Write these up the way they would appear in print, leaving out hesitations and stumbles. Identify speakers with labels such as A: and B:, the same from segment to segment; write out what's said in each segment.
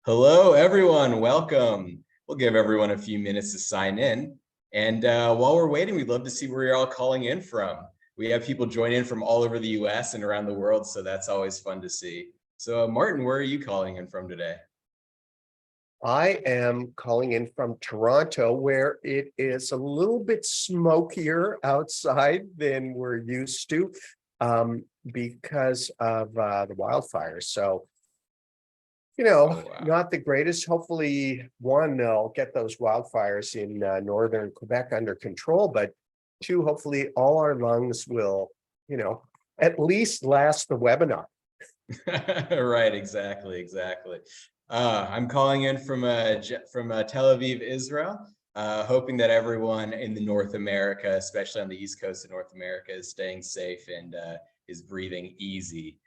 A: Hello, everyone. Welcome. We'll give everyone a few minutes to sign in. And while we're waiting, we'd love to see where you're all calling in from. We have people join in from all over the US and around the world, so that's always fun to see. So, Martin, where are you calling in from today?
B: I am calling in from Toronto, where it is a little bit smokier outside than we're used to because of the wildfires. So,
A: Oh, wow.
B: not the greatest. Hopefully, one, they'll get those wildfires in northern Quebec under control, but two, hopefully all our lungs will, at least last the webinar.
A: Right, exactly. I'm calling in from Tel Aviv, Israel, hoping that everyone in the North America, especially on the East Coast of North America, is staying safe and is breathing easy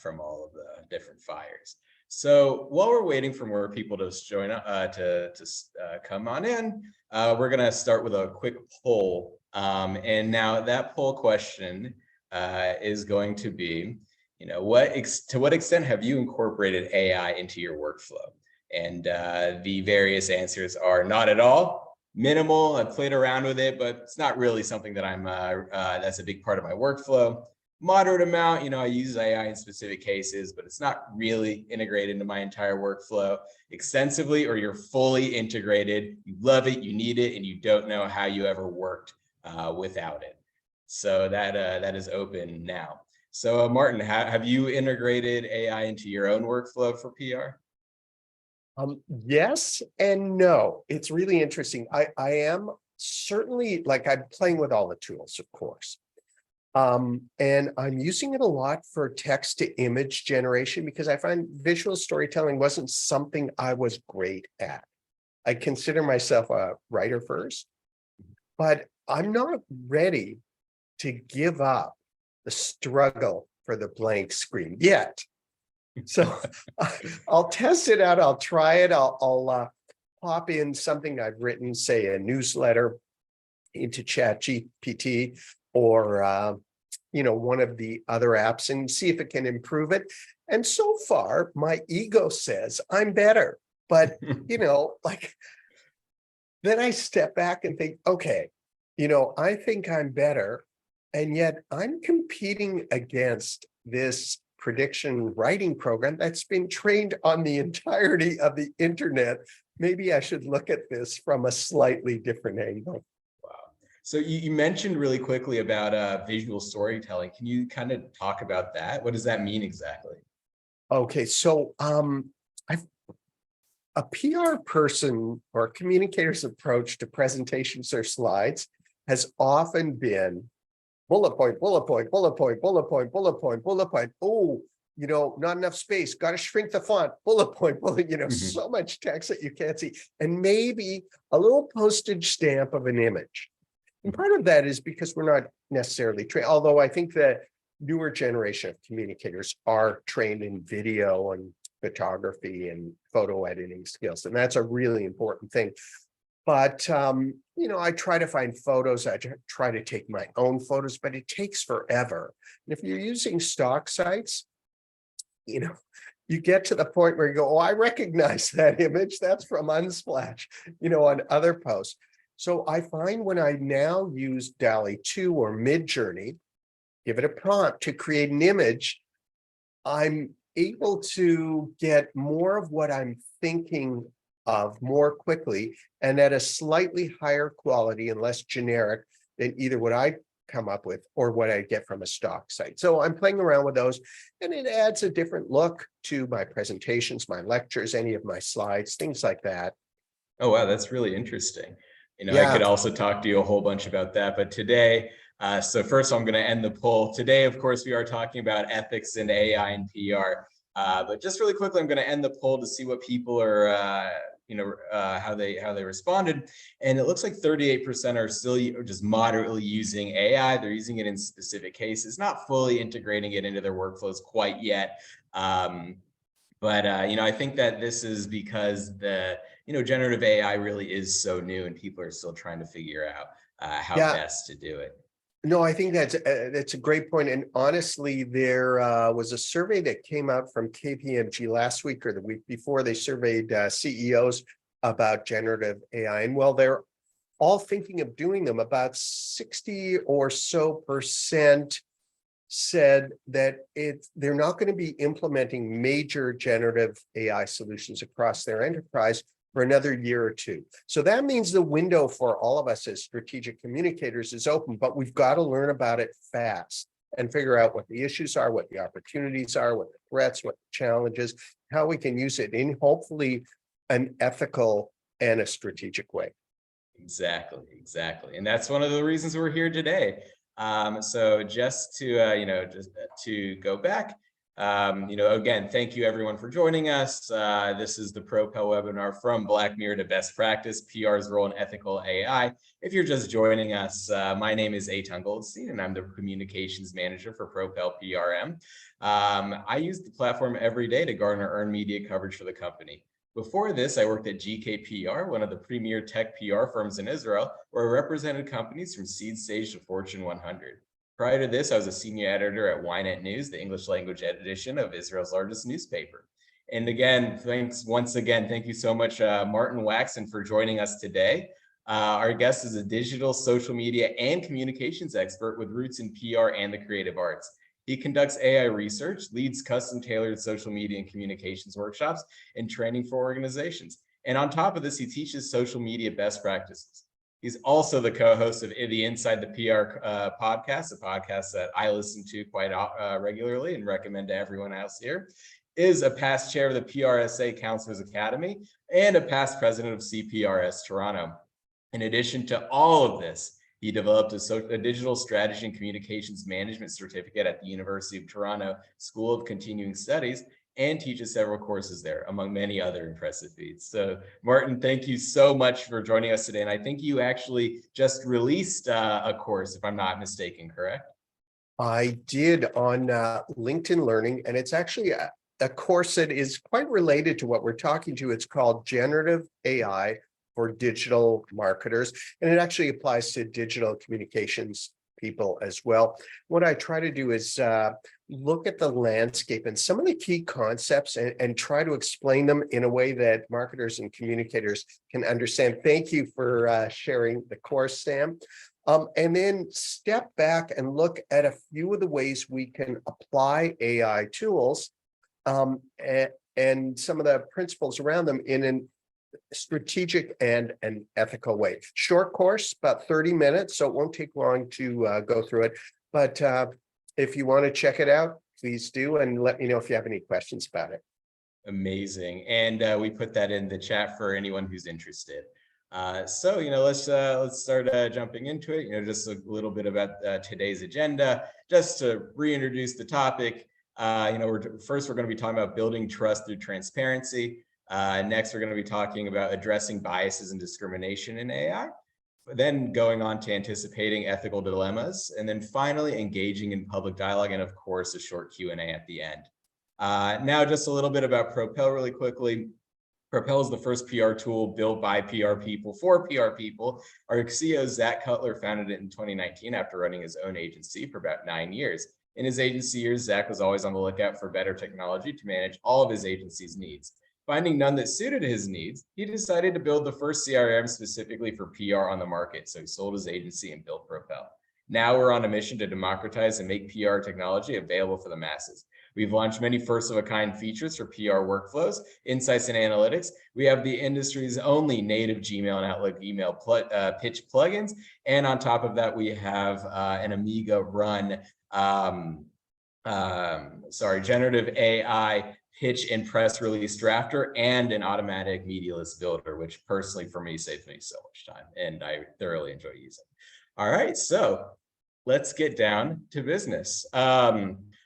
A: from all of the different fires. So while we're waiting for more people to join to come on in, we're going to start with a quick poll. And now that poll question is going to be, to what extent have you incorporated AI into your workflow? And the various answers are not at all, minimal. I've played around with it, but it's not really something that that's a big part of my workflow. Moderate amount, I use AI in specific cases, but it's not really integrated into my entire workflow extensively, or you're fully integrated, you love it, you need it, and you don't know how you ever worked without it. So that is open now. So Martin, have you integrated AI into your own workflow for PR?
B: Yes and no. It's really interesting. I am certainly, like, I'm playing with all the tools, of course. And I'm using it a lot for text to image generation because I find visual storytelling wasn't something I was great at. I consider myself a writer first, but I'm not ready to give up the struggle for the blank screen yet. So I'll test it out. I'll try it. I'll pop in something I've written, say a newsletter, into Chat GPT or one of the other apps and see if it can improve it. And so far, my ego says I'm better. But like, then I step back and think, okay, I think I'm better. And yet I'm competing against this prediction writing program that's been trained on the entirety of the internet. Maybe I should look at this from a slightly different angle.
A: Wow. So you mentioned really quickly about visual storytelling. Can you kind of talk about that? What does that mean exactly?
B: Okay, so I've a PR person or a communicator's approach to presentations or slides has often been bullet point, bullet point, bullet point, bullet point, bullet point, bullet point. Oh, not enough space. Got to shrink the font. Bullet point, bullet, so much text that you can't see. And maybe a little postage stamp of an image. And part of that is because we're not necessarily trained, although I think that newer generation of communicators are trained in video and photography and photo editing skills. And that's a really important thing. But, I try to find photos. I try to take my own photos, but it takes forever. And if you're using stock sites, you get to the point where you go, oh, I recognize that image. That's from Unsplash, on other posts. So I find when I now use DALL-E 2 or Midjourney, give it a prompt to create an image, I'm able to get more of what I'm thinking of more quickly and at a slightly higher quality and less generic than either what I come up with or what I get from a stock site. So I'm playing around with those, and it adds a different look to my presentations, my lectures, any of my slides, things like that.
A: Oh, wow, that's really interesting. I
B: Yeah.
A: could also talk to you a whole bunch about that, but today, so first I'm going to end the poll. Today, of course, we are talking about ethics and AI and PR. But just really quickly, I'm going to end the poll to see what people are, how they responded. And it looks like 38% are still just moderately using AI. They're using it in specific cases, not fully integrating it into their workflows quite yet. But I think that this is because the generative AI really is so new, and people are still trying to figure out how
B: Yeah.
A: best to do it.
B: No, I think that's a great point. And honestly, there was a survey that came out from KPMG last week or the week before. They surveyed CEOs about generative AI, and well, they're all thinking of doing them. About 60 or so percent said that they're not going to be implementing major generative AI solutions across their enterprise for another year or two. So that means the window for all of us as strategic communicators is open, but we've got to learn about it fast and figure out what the issues are, what the opportunities are, what the threats, what the challenges, how we can use it in hopefully an ethical and a strategic way.
A: Exactly. And that's one of the reasons we're here today. So just to, just to go back, again, thank you everyone for joining us. This is the Propel webinar from Black Mirror to Best Practice, PR's Role in Ethical AI. If you're just joining us, my name is Eitan Goldstein, and I'm the Communications Manager for Propel PRM. I use the platform every day to garner earned media coverage for the company. Before this, I worked at GKPR, one of the premier tech PR firms in Israel, where I represented companies from seed stage to Fortune 100. Prior to this, I was a senior editor at Ynet News, the English language edition of Israel's largest newspaper. And again, thank you so much, Martin Waxon, for joining us today. Our guest is a digital, social media, and communications expert with roots in PR and the creative arts. He conducts AI research, leads custom-tailored social media and communications workshops, and training for organizations. And on top of this, he teaches social media best practices. He's also the co-host of the Inside the PR podcast, a podcast that I listen to quite regularly and recommend to everyone else here. Is a past chair of the PRSA Counselors Academy and a past president of CPRS Toronto. In addition to all of this, he developed a digital strategy and communications management certificate at the University of Toronto School of Continuing Studies and teaches several courses there, among many other impressive feats. So, Martin, thank you so much for joining us today. And I think you actually just released a course, if I'm not mistaken, correct?
B: I did on LinkedIn Learning, and it's actually a course that is quite related to what we're talking to. It's called Generative AI for Digital Marketers, and it actually applies to digital communications people as well. What I try to do is look at the landscape and some of the key concepts and try to explain them in a way that marketers and communicators can understand. Thank you for sharing the course, Sam. And then step back and look at a few of the ways we can apply AI tools and some of the principles around them in an strategic and an ethical way. Short course, about 30 minutes, so it won't take long to go through it. But if you want to check it out, please do, and let me know if you have any questions about it.
A: Amazing. And we put that in the chat for anyone who's interested. So, let's start jumping into it. Just a little bit about today's agenda, just to reintroduce the topic. We're going to be talking about building trust through transparency. Next, we're going to be talking about addressing biases and discrimination in AI, then going on to anticipating ethical dilemmas, and then finally engaging in public dialogue, and of course, a short Q&A at the end. Now, just a little bit about Propel really quickly. Propel is the first PR tool built by PR people for PR people. Our CEO, Zach Cutler, founded it in 2019 after running his own agency for about 9 years. In his agency years, Zach was always on the lookout for better technology to manage all of his agency's needs. Finding none that suited his needs, he decided to build the first CRM specifically for PR on the market. So he sold his agency and built Propel. Now we're on a mission to democratize and make PR technology available for the masses. We've launched many first-of-a-kind features for PR workflows, insights, and analytics. We have the industry's only native Gmail and Outlook email pitch plugins. And on top of that, we have an Amiga-run, generative AI pitch and press release drafter, and an automatic media list builder, which personally for me saves me so much time and I thoroughly enjoy using. All right, so let's get down to business.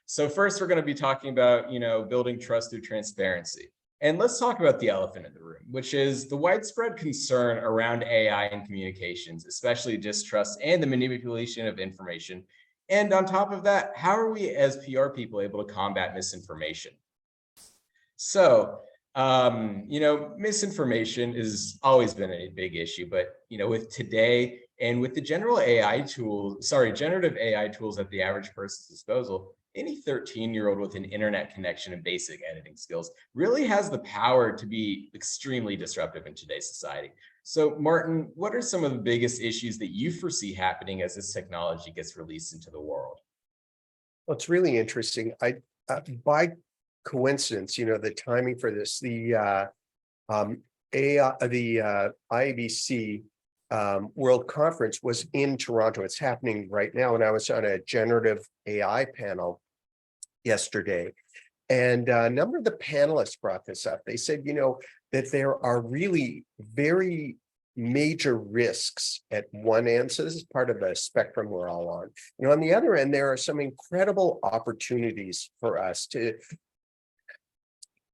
A: So first we're going to be talking about, building trust through transparency. And let's talk about the elephant in the room, which is the widespread concern around AI and communications, especially distrust and the manipulation of information. And on top of that, how are we as PR people able to combat misinformation? So, misinformation has always been a big issue, but, with today And with the generative AI tools at the average person's disposal, any 13-year-old with an internet connection and basic editing skills really has the power to be extremely disruptive in today's society. So, Martin, what are some of the biggest issues that you foresee happening as this technology gets released into the world?
B: Well, it's really interesting. By coincidence, the timing for this, um, the IABC World Conference was in Toronto. It's happening right now, and I was on a generative AI panel yesterday, and a number of the panelists brought this up. They said, that there are really very major risks at one end. So this is part of the spectrum we're all on. On the other end, there are some incredible opportunities for us to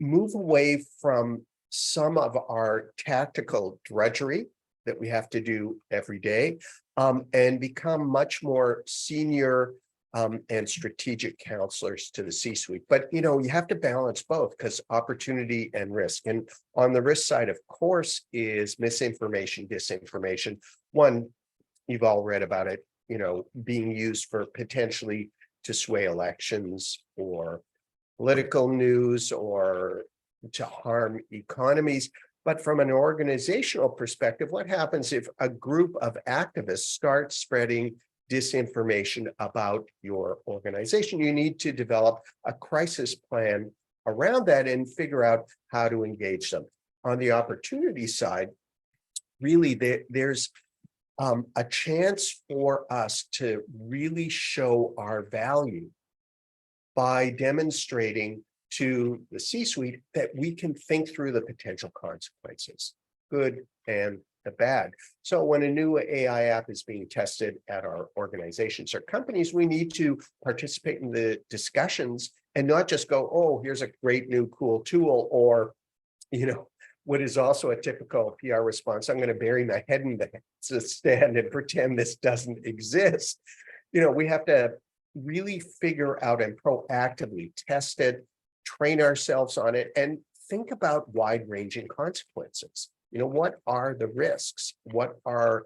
B: move away from some of our tactical drudgery that we have to do every day, and become much more senior and strategic counselors to the C-suite. But you have to balance both, because opportunity and risk. And on the risk side, of course, is misinformation, disinformation. One, you've all read about it, being used for potentially to sway elections or political news or to harm economies. But from an organizational perspective, what happens if a group of activists start spreading disinformation about your organization? You need to develop a crisis plan around that and figure out how to engage them. On the opportunity side, really, there's a chance for us to really show our value by demonstrating to the C-suite that we can think through the potential consequences, good and the bad. So when a new AI app is being tested at our organizations or companies, we need to participate in the discussions and not just go, oh, here's a great new cool tool, or, what is also a typical PR response, I'm going to bury my head in the stand and pretend this doesn't exist. We have to really figure out and proactively test it, train ourselves on it, and think about wide-ranging consequences. What are the risks? What are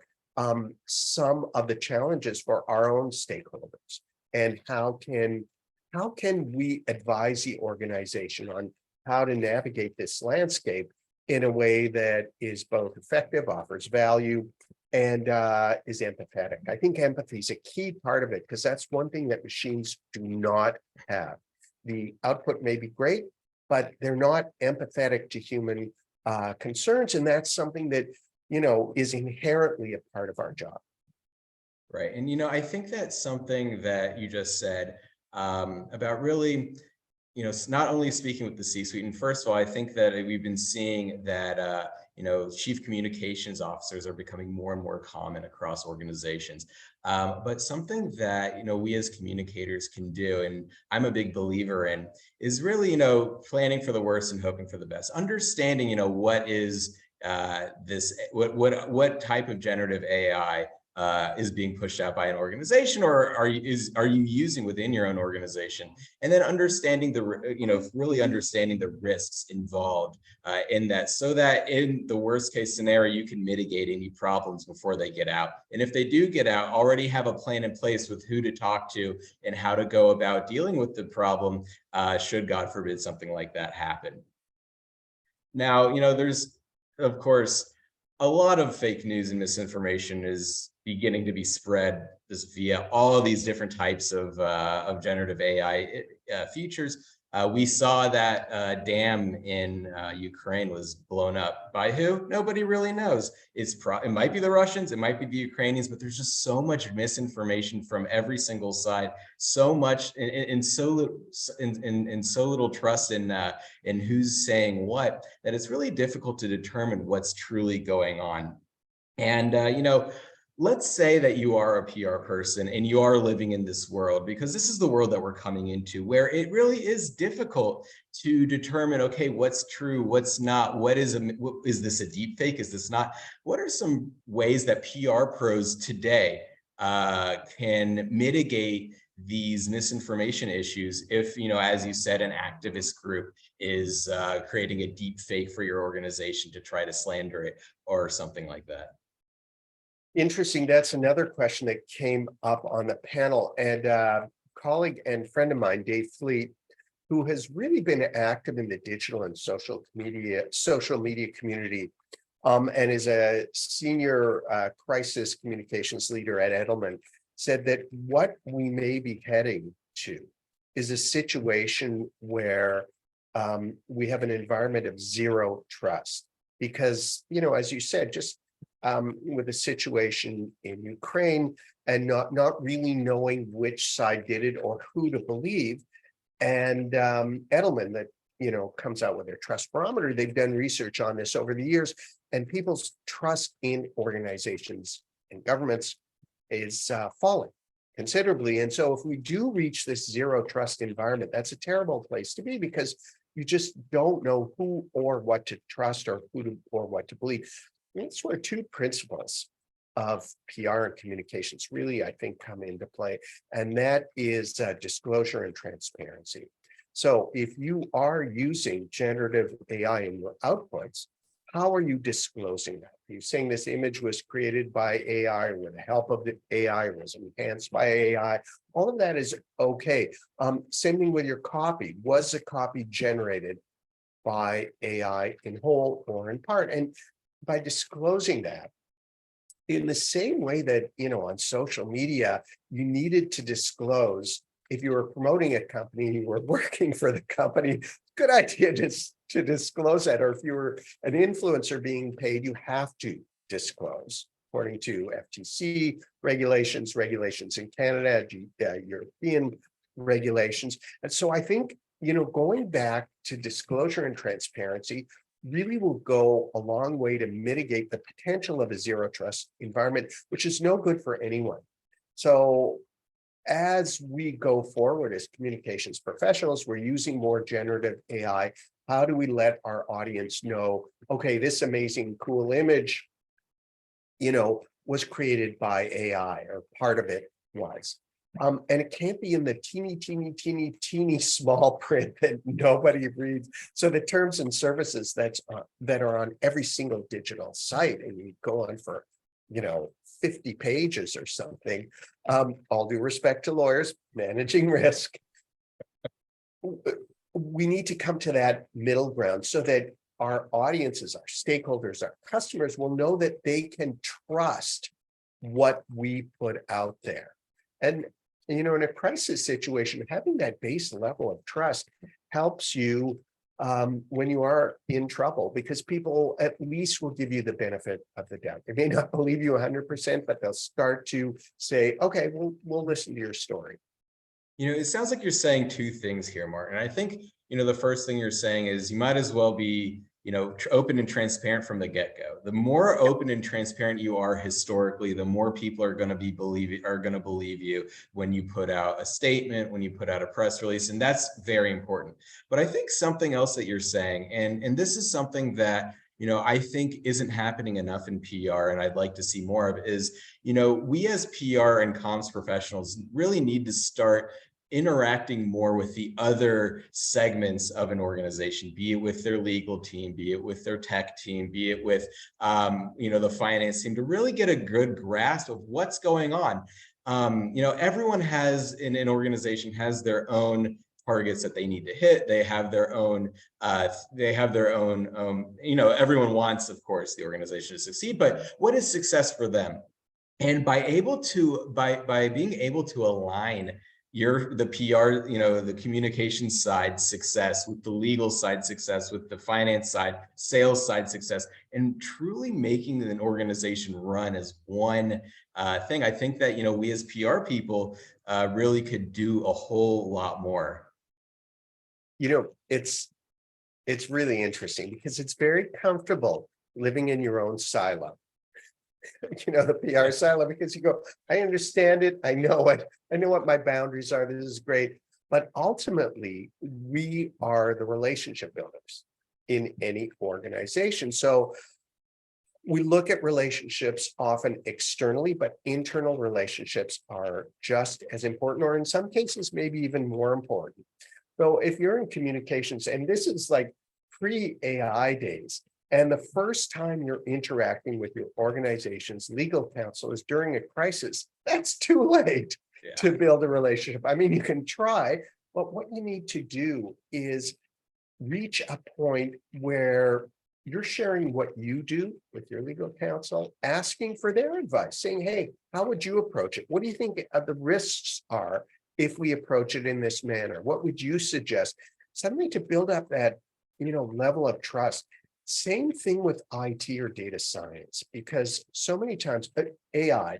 B: some of the challenges for our own stakeholders? And how can we advise the organization on how to navigate this landscape in a way that is both effective, offers value, and is empathetic? I think empathy is a key part of it, because that's one thing that machines do not have. The output may be great, but they're not empathetic to human concerns, and that's something that is inherently a part of our job.
A: Right. And, I think that's something that you just said about really, not only speaking with the C-suite. And first of all, I think that we've been seeing that, chief communications officers are becoming more and more common across organizations. But something that, we as communicators can do, and I'm a big believer in, is really, planning for the worst and hoping for the best. Understanding, what is what type of generative AI is being pushed out by an organization, or are you using within your own organization, and then understanding really understanding the risks involved in that, so that in the worst case scenario, you can mitigate any problems before they get out. And if they do get out, already have a plan in place with who to talk to and how to go about dealing with the problem, should, God forbid, something like that happen. Now, there's, of course, a lot of fake news and misinformation is beginning to be spread just via all of these different types of generative AI features. We saw that dam in Ukraine was blown up by who? Nobody really knows. It might be the Russians, it might be the Ukrainians, but there's just so much misinformation from every single side, so much and so little trust in who's saying what, that it's really difficult to determine what's truly going on. And let's say that you are a PR person and you are living in this world, because this is the world that we're coming into, where it really is difficult to determine, okay, what's true, what's not, is this a deep fake, is this not? What are some ways that PR pros today can mitigate these misinformation issues if, as you said, an activist group is creating a deep fake for your organization to try to slander it or something like that?
B: Interesting. That's another question that came up on the panel. And colleague and friend of mine, Dave Fleet, who has really been active in the digital and social media community, and is a senior crisis communications leader at Edelman, said that what we may be heading to is a situation where we have an environment of zero trust. Because, as you said, just with the situation in Ukraine and not really knowing which side did it or who to believe. And Edelman, that comes out with their trust barometer, they've done research on this over the years, and people's trust in organizations and governments is falling considerably. And so if we do reach this zero trust environment, that's a terrible place to be, because you just don't know who or what to trust, or or what to believe. That's where two principles of PR and communications really, I think, come into play. And that is disclosure and transparency. So if you are using generative AI in your outputs, how are you disclosing that? Are you saying this image was created by AI, or with the help of the AI, or was enhanced by AI? All of that is okay. Same thing with your copy. Was the copy generated by AI in whole or in part? And by disclosing that, in the same way that, on social media, you needed to disclose if you were promoting a company and you were working for the company, good idea to disclose that. Or if you were an influencer being paid, you have to disclose according to FTC regulations in Canada, European regulations. And so I think, going back to disclosure and transparency really will go a long way to mitigate the potential of a zero trust environment, which is no good for anyone. So as we go forward as communications professionals, we're using more generative AI. How do we let our audience know, okay, this amazing, cool image, was created by AI, or part of it was. And it can't be in the teeny small print that nobody reads. So the terms and services that are on every single digital site, and you go on for, 50 pages or something. All due respect to lawyers, managing risk. We need to come to that middle ground so that our audiences, our stakeholders, our customers will know that they can trust what we put out there. And in a crisis situation, having that base level of trust helps you when you are in trouble, because people at least will give you the benefit of the doubt. They may not believe you 100%, but they'll start to say, okay, we'll listen to your story.
A: It sounds like you're saying two things here, Martin. I think, the first thing you're saying is you might as well be, open and transparent from the get-go. The more open and transparent you are historically, the more people are going to believe you when you put out a statement, when you put out a press release, and that's very important. But I think something else that you're saying, and this is something that I think isn't happening enough in PR, and I'd like to see more of, is, we as PR and comms professionals really need to start interacting more with the other segments of an organization, be it with their legal team, be it with their tech team, be it with, the finance team, to really get a good grasp of what's going on. Everyone has in an organization has their own targets that they need to hit. They have their own, everyone wants, of course, the organization to succeed, but what is success for them? And by being able to align the PR, the communication side success with the legal side success, with the finance side, sales side success, and truly making an organization run as one thing, I think that, we as PR people really could do a whole lot more.
B: It's really interesting because it's very comfortable living in your own silo. The PR silo, because you go, I understand it, I know it, I know what my boundaries are, this is great. But ultimately, we are the relationship builders in any organization. So we look at relationships often externally, but internal relationships are just as important, or in some cases, maybe even more important. So if you're in communications, and this is like pre-AI days, And the first time you're interacting with your organization's legal counsel is during a crisis, that's too late
A: Yeah.
B: to build a relationship. I mean, you can try, but what you need to do is reach a point where you're sharing what you do with your legal counsel, asking for their advice, saying, hey, how would you approach it? What do you think the risks are if we approach it in this manner? What would you suggest? Something to build up that, level of trust. Same thing with IT or data science, because so many times AI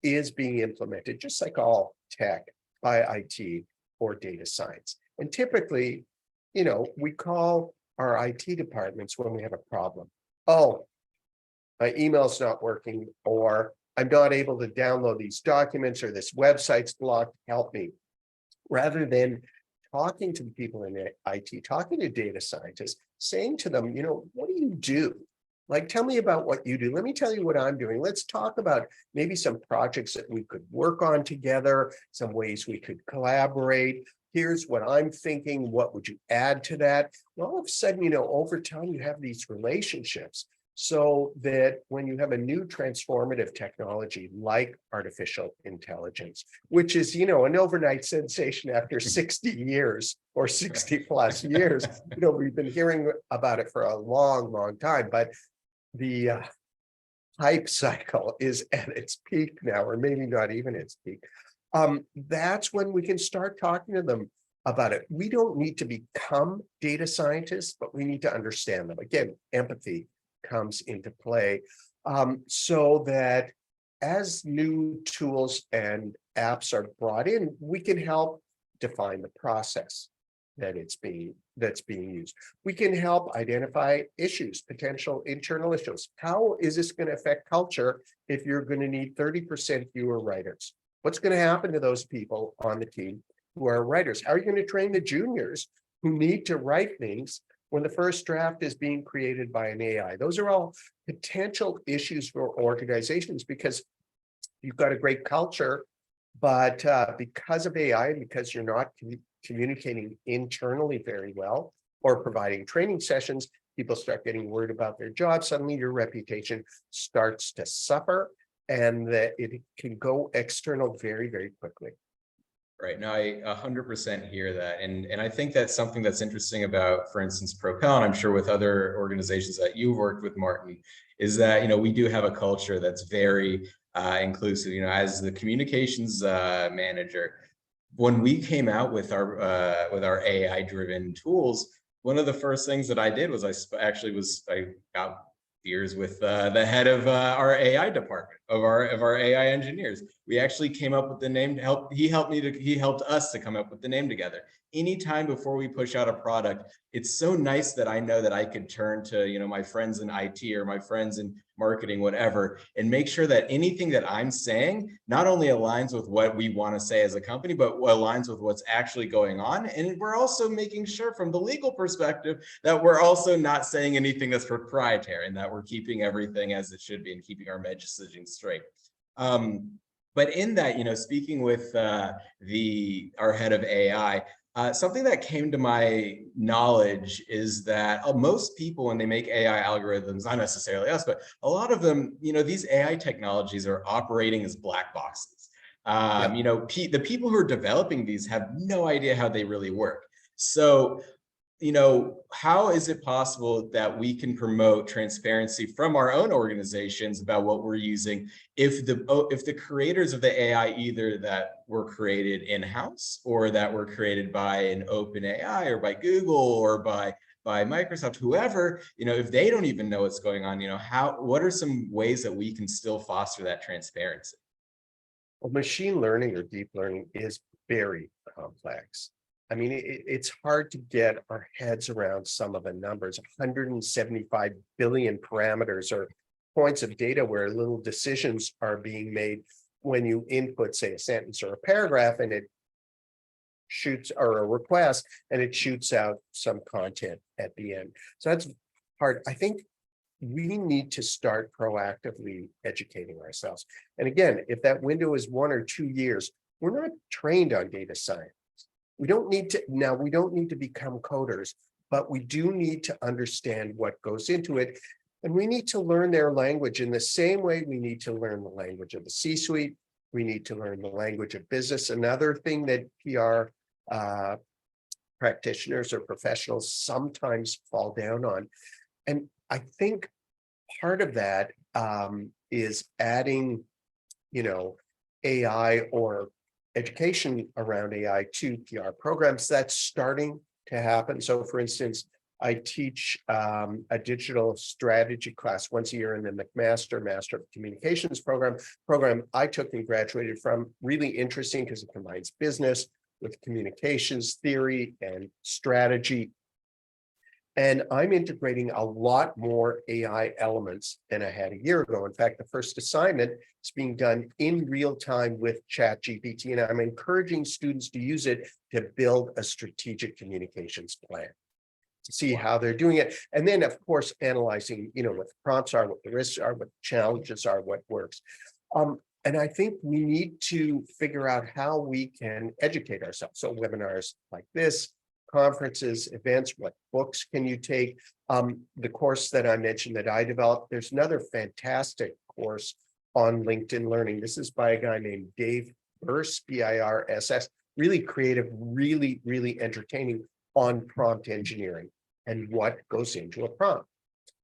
B: is being implemented, just like all tech, by IT or data science. And typically, we call our IT departments when we have a problem. Oh, my email's not working, or I'm not able to download these documents, or this website's blocked, help me. Rather than talking to the people in IT, talking to data scientists, saying to them, what do you do? Like, tell me about what you do. Let me tell you what I'm doing. Let's talk about maybe some projects that we could work on together, some ways we could collaborate. Here's what I'm thinking. What would you add to that? And all of a sudden, over time, you have these relationships so that when you have a new transformative technology like artificial intelligence, which is, an overnight sensation after 60 years or 60 plus years, we've been hearing about it for a long, long time, but the hype cycle is at its peak now, or maybe not even its peak. That's when we can start talking to them about it. We don't need to become data scientists, but we need to understand them. Again, empathy comes into play, so that as new tools and apps are brought in, we can help define the process that's being used. We can help identify issues, potential internal issues. How is this going to affect culture if you're going to need 30% fewer writers? What's going to happen to those people on the team who are writers? How are you going to train the juniors who need to write things when the first draft is being created by an AI? Those are all potential issues for organizations, because you've got a great culture, but because of AI, because you're not communicating internally very well or providing training sessions, people start getting worried about their job. Suddenly your reputation starts to suffer, and that it can go external very, very quickly.
A: Right. No, I 100% hear that. And I think that's something that's interesting about, for instance, Propel, and I'm sure with other organizations that you've worked with, Martin, is that, we do have a culture that's very inclusive. As the communications manager, when we came out with our AI driven tools, one of the first things that I did was I got beers with the head of our AI department, of our AI engineers. We actually came up with the name to help. He helped us to come up with the name together. Anytime before we push out a product, it's so nice that I know that I could turn to, my friends in IT or my friends in marketing, whatever, and make sure that anything that I'm saying not only aligns with what we want to say as a company, but aligns with what's actually going on. And we're also making sure from the legal perspective that we're also not saying anything that's proprietary, and that we're keeping everything as it should be and keeping our messaging straight. But in that, speaking with our head of AI, something that came to my knowledge is that most people, when they make AI algorithms, not necessarily us, but a lot of them, these AI technologies are operating as black boxes. The people who are developing these have no idea how they really work. So, how is it possible that we can promote transparency from our own organizations about what we're using if the creators of the AI, either that were created in-house or that were created by an open AI or by Google or by Microsoft, whoever, if they don't even know what's going on, what are some ways that we can still foster that transparency?
B: Well, machine learning or deep learning is very complex. I mean, it's hard to get our heads around some of the numbers. 175 billion parameters or points of data where little decisions are being made when you input, say, a sentence or a paragraph, and it shoots, or a request, and it shoots out some content at the end. So that's hard. I think we need to start proactively educating ourselves. And again, if that window is 1 or 2 years, we're not trained on data science. We don't need to become coders, but we do need to understand what goes into it. And we need to learn their language in the same way we need to learn the language of the C-suite. We need to learn the language of business. Another thing that PR practitioners or professionals sometimes fall down on. And I think part of that is adding, AI or education around AI to PR programs. That's starting to happen. So for instance, I teach a digital strategy class once a year in the McMaster Master of Communications program I took and graduated from. Really interesting because it combines business with communications theory and strategy. And I'm integrating a lot more AI elements than I had a year ago. In fact, the first assignment is being done in real time with ChatGPT, and I'm encouraging students to use it to build a strategic communications plan, to see how they're doing it. And then, of course, analyzing, what the prompts are, what the risks are, what the challenges are, what works. And I think we need to figure out how we can educate ourselves. So webinars like this, conferences, events, what books can you take? The course that I mentioned that I developed, there's another fantastic course on LinkedIn Learning. This is by a guy named Dave Birss, B-I-R-S-S, really creative, really, really entertaining on prompt engineering and what goes into a prompt.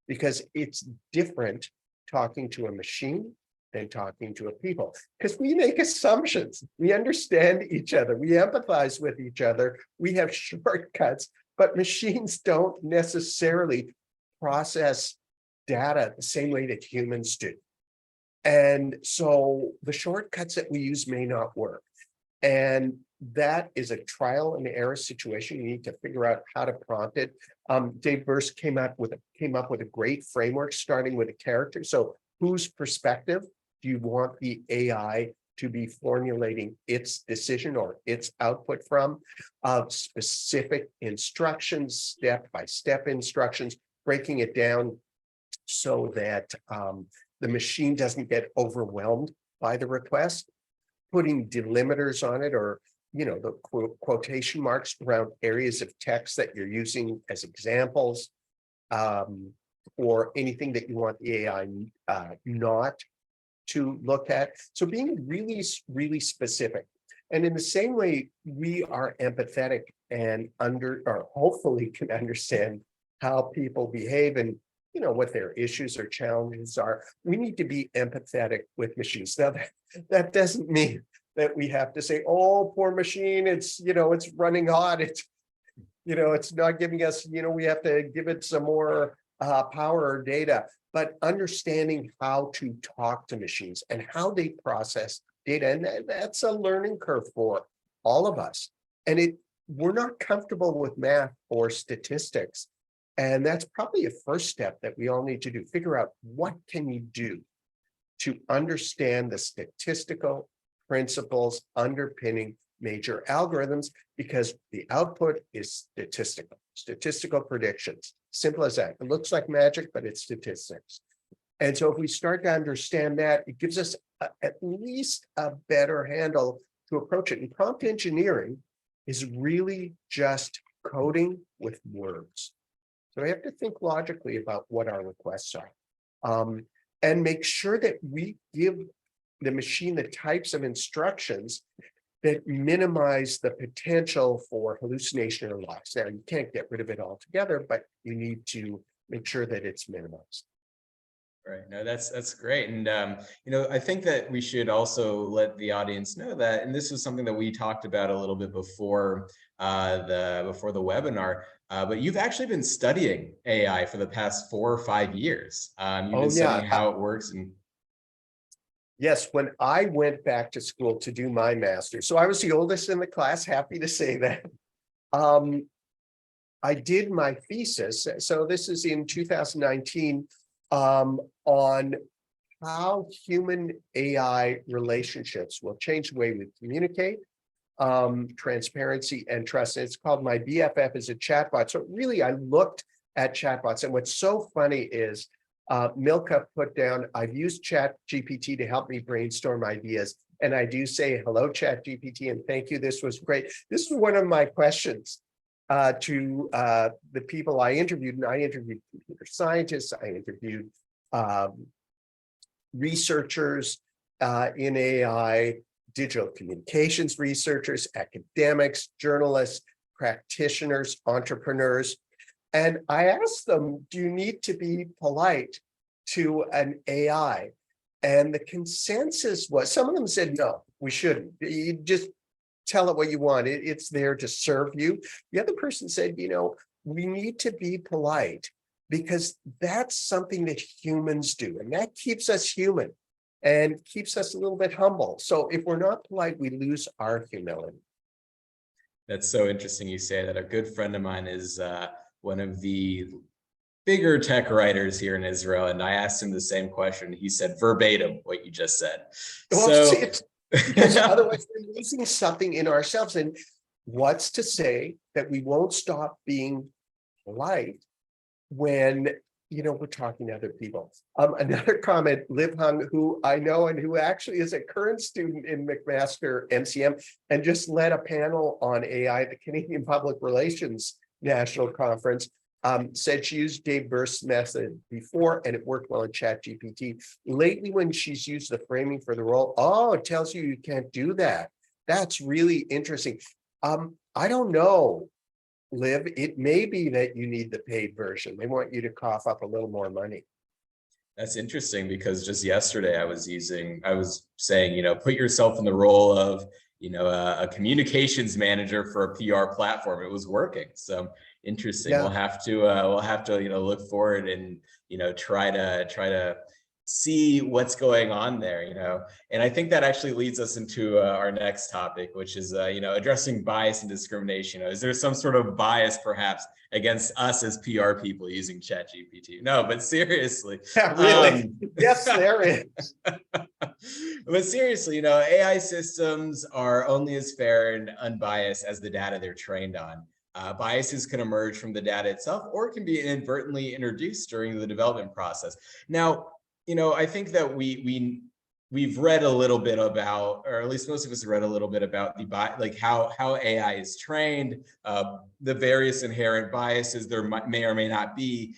B: Because it's different talking to a machine than talking to a people, because we make assumptions, we understand each other, we empathize with each other, we have shortcuts, but machines don't necessarily process data the same way that humans do. And so the shortcuts that we use may not work. And that is a trial and error situation. You need to figure out how to prompt it. Dave Birss came up with a great framework, starting with a character. So whose perspective do you want the AI to be formulating its decision or its output from? Specific instructions, step-by-step instructions, breaking it down so that the machine doesn't get overwhelmed by the request, putting delimiters on it, or the quotation marks around areas of text that you're using as examples, or anything that you want the AI not to look at. So being really, really specific. And in the same way, we are empathetic and hopefully can understand how people behave and what their issues or challenges are. We need to be empathetic with machines. Now that doesn't mean that we have to say, oh, poor machine, it's it's running hot, it's not giving us, we have to give it some more power or data. But understanding how to talk to machines and how they process data, and that's a learning curve for all of us. And we're not comfortable with math or statistics. And that's probably a first step that we all need to do. Figure out what can you do to understand the statistical principles underpinning major algorithms, because the output is statistical predictions. Simple as that. It looks like magic, but it's statistics. And so if we start to understand that, it gives us at least a better handle to approach it. And prompt engineering is really just coding with words. So we have to think logically about what our requests are, and make sure that we give the machine the types of instructions that minimize the potential for hallucination or loss. Now, you can't get rid of it altogether, but you need to make sure that it's minimized.
A: Right. No, that's great. And, I think that we should also let the audience know that, and this was something that we talked about a little bit before the webinar, but you've actually been studying AI for the past 4 or 5 years. You've been studying how it works. And
B: yes, when I went back to school to do my master's, so I was the oldest in the class, happy to say that. I did my thesis, so this is in 2019, on how human AI relationships will change the way we communicate, transparency and trust. And it's called My BFF is a Chatbot. So really, I looked at chatbots. And what's so funny is Milka put down, I've used ChatGPT to help me brainstorm ideas. And I do say, hello, ChatGPT, and thank you. This was great. This is one of my questions. the people I interviewed, and I interviewed computer scientists, I interviewed researchers in AI, digital communications researchers, academics, journalists, practitioners, entrepreneurs. And I asked them, do you need to be polite to an AI? And the consensus was, some of them said, no, we shouldn't. You just tell it what you want. It's there to serve you. The other person said, we need to be polite because that's something that humans do. And that keeps us human and keeps us a little bit humble. So if we're not polite, we lose our humility.
A: That's so interesting you say that. A good friend of mine is one of the bigger tech writers here in Israel, and I asked him the same question. He said verbatim what you just said.
B: Well,
A: So
B: see, because otherwise we're losing something in ourselves. And what's to say that we won't stop being polite when we're talking to other people? Another comment, Liv Hung, who I know and who actually is a current student in McMaster MCM and just led a panel on AI at the Canadian Public Relations National Conference, said she used Dave Burst's method before and it worked well in ChatGPT. Lately, when she's used the framing for the role, it tells you can't do that. That's really interesting. I don't know, Liv, it may be that you need the paid version. They want you to cough up a little more money.
A: That's interesting because just yesterday I was saying, put yourself in the role of, a communications manager for a PR platform. It was working. So interesting.
B: Yeah.
A: We'll have to, look forward and, try to see what's going on there, and I think that actually leads us into our next topic, which is, addressing bias and discrimination. Is there some sort of bias perhaps against us as PR people using ChatGPT? No, but seriously.
B: Yeah, really? Yes, there is.
A: But seriously, AI systems are only as fair and unbiased as the data they're trained on. Biases can emerge from the data itself or can be inadvertently introduced during the development process. Now, I think that we've read a little bit about, or at least most of us have read a little bit about how AI is trained, the various inherent biases there may or may not be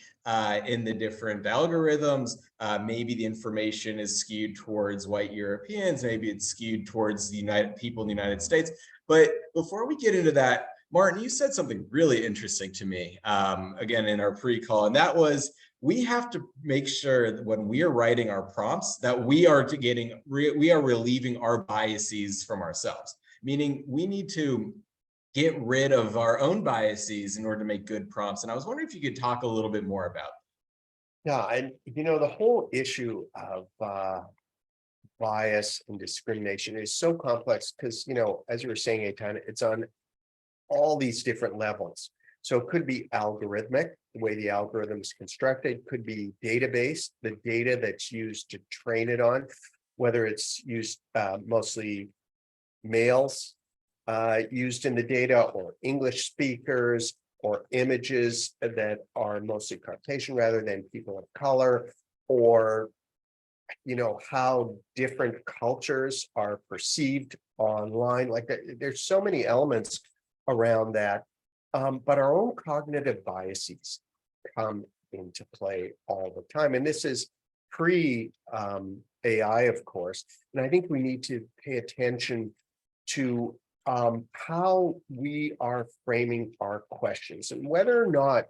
A: in the different algorithms. Maybe the information is skewed towards white Europeans, maybe it's skewed towards the people in the United States. But before we get into that, Martin, you said something really interesting to me, again, in our pre-call, and that was, we have to make sure that when we are writing our prompts that we are relieving our biases from ourselves, meaning we need to get rid of our own biases in order to make good prompts. And I was wondering if you could talk a little bit more about that.
B: Yeah, and the whole issue of bias and discrimination is so complex because, as you were saying, Eitan, it's on all these different levels. So it could be algorithmic, the way the algorithm is constructed, could be database, the data that's used to train it on, whether it's used mostly males used in the data, or English speakers, or images that are mostly Caucasian rather than people of color, or how different cultures are perceived online. Like that, there's so many elements around that. But our own cognitive biases come into play all the time. And this is pre-AI, of course. And I think we need to pay attention to how we are framing our questions and whether or not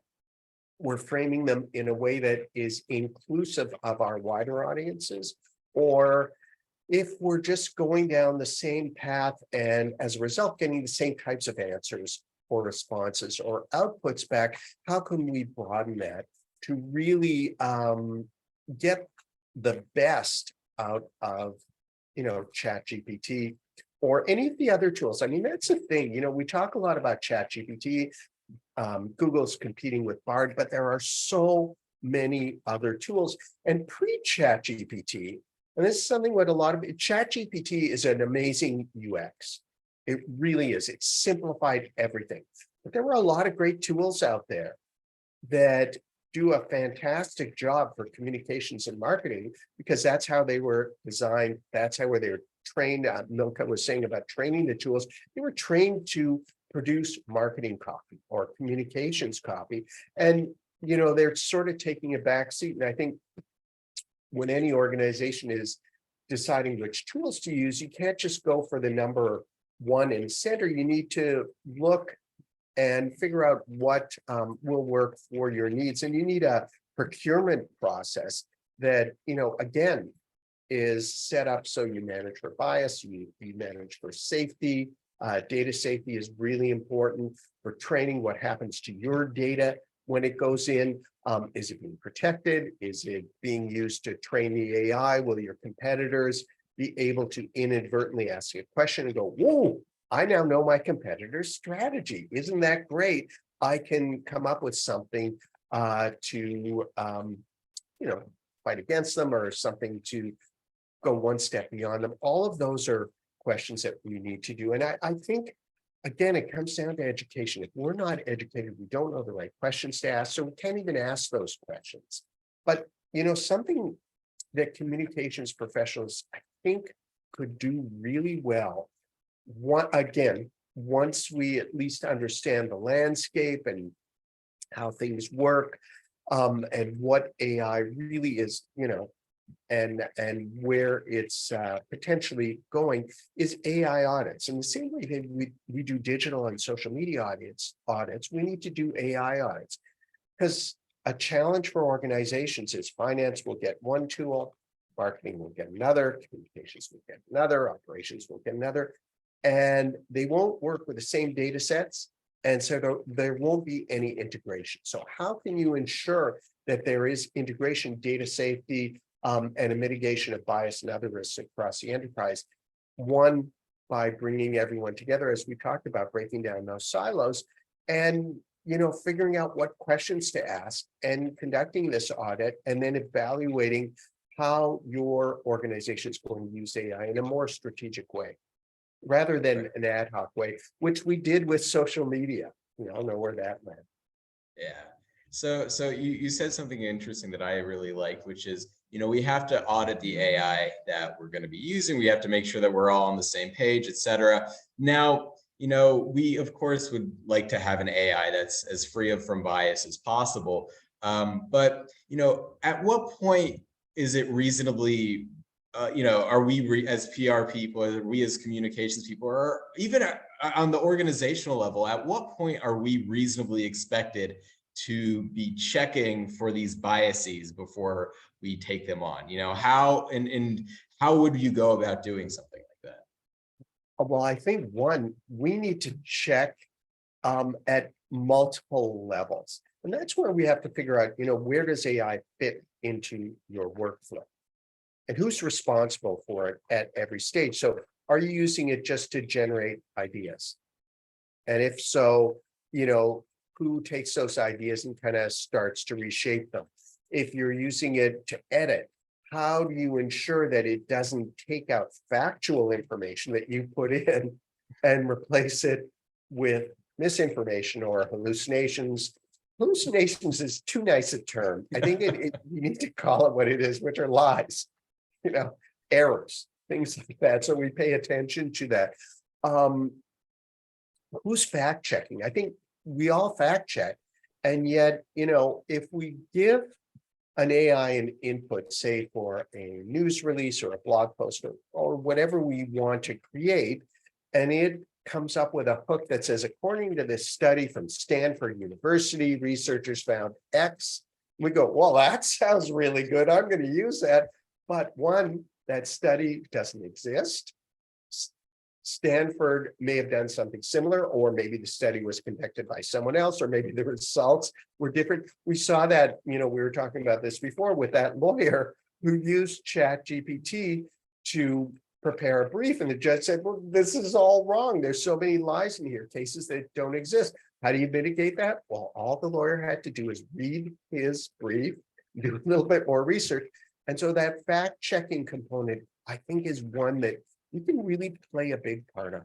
B: we're framing them in a way that is inclusive of our wider audiences, or if we're just going down the same path and as a result getting the same types of answers or responses or outputs back. How can we broaden that to really get the best out of ChatGPT or any of the other tools? I mean, that's the thing. We talk a lot about ChatGPT. Google's competing with Bard, but there are so many other tools. And pre-ChatGPT, and this is something what a lot of ChatGPT is an amazing UX. It really is. It simplified everything. But there were a lot of great tools out there that do a fantastic job for communications and marketing because that's how they were designed. That's how they were trained. Milka was saying about training the tools. They were trained to produce marketing copy or communications copy. And, they're sort of taking a back seat. And I think when any organization is deciding which tools to use, you can't just go for the number one in center. You need to look and figure out what will work for your needs. And you need a procurement process that, again, is set up so you manage for bias, you manage for safety. Data safety is really important for training. What happens to your data when it goes in? Is it being protected? Is it being used to train the AI? Will your competitors be able to inadvertently ask you a question and go, whoa, I now know my competitor's strategy. Isn't that great? I can come up with something to fight against them, or something to go one step beyond them. All of those are questions that we need to do. And I think, again, it comes down to education. If we're not educated, we don't know the right questions to ask, so we can't even ask those questions. But, something that communications professionals, I think, could do really well, once we at least understand the landscape and how things work, and what AI really is, and where it's potentially going, is AI audits. In the same way that we do digital and social media audits, we need to do AI audits. Because a challenge for organizations is finance will get one tool, marketing will get another, communications will get another, operations will get another, and they won't work with the same data sets. And so there won't be any integration. So how can you ensure that there is integration, data safety, and a mitigation of bias and other risks across the enterprise? One, by bringing everyone together, as we talked about, breaking down those silos, and figuring out what questions to ask, and conducting this audit, and then evaluating how your organization is going to use AI in a more strategic way, rather than an ad hoc way, which we did with social media. We all know where that went.
A: Yeah. So you said something interesting that I really liked, which is, we have to audit the AI that we're going to be using. We have to make sure that we're all on the same page, et cetera. Now, we of course would like to have an AI that's as free from bias as possible. But at what point is it reasonably, are we as PR people, are we as communications people, or even on the organizational level, at what point are we reasonably expected to be checking for these biases before we take them on? How and how would you go about doing something like that?
B: Well, I think we need to check at multiple levels. And that's where we have to figure out, where does AI fit into your workflow? And who's responsible for it at every stage? So are you using it just to generate ideas? And if so, who takes those ideas and kind of starts to reshape them? If you're using it to edit, how do you ensure that it doesn't take out factual information that you put in and replace it with misinformation or hallucinations? Hallucinations is too nice a term. I think you need to call it what it is, which are lies, errors, things like that. So we pay attention to that. Who's fact checking? I think we all fact check. And yet, if we give an AI an input, say for a news release or a blog post or whatever we want to create, and it comes up with a hook that says, according to this study from Stanford University, researchers found X. We go, well, that sounds really good. I'm going to use that. But one, that study doesn't exist. Stanford may have done something similar, or maybe the study was conducted by someone else, or maybe the results were different. We saw that, we were talking about this before with that lawyer who used ChatGPT to prepare a brief, and the judge said, well, this is all wrong. There's so many lies in here, cases that don't exist. How do you mitigate that? Well, all the lawyer had to do is read his brief, do a little bit more research. And so that fact-checking component, I think, is one that you can really play a big part of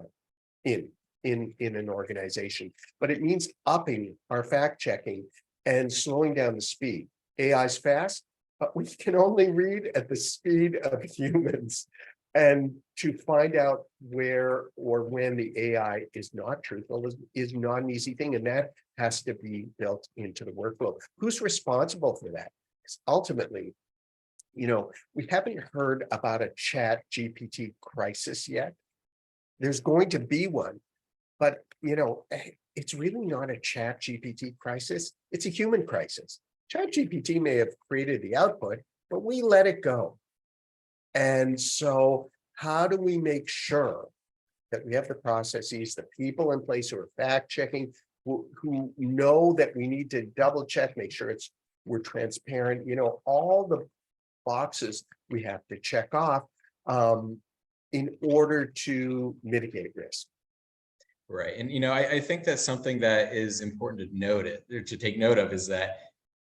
B: in an organization. But it means upping our fact-checking and slowing down the speed. AI's fast, but we can only read at the speed of humans. And to find out where or when the AI is not truthful is not an easy thing. And that has to be built into the workflow. Who's responsible for that? Because ultimately, we haven't heard about a chat GPT crisis yet. There's going to be one, but it's really not a chat GPT crisis. It's a human crisis. Chat GPT may have created the output, but we let it go. And so how do we make sure that we have the processes, the people in place who are fact checking, who know that we need to double check, make sure we're transparent, all the boxes we have to check off in order to mitigate risk.
A: Right. And I think that's something that is important to note or to take note of is that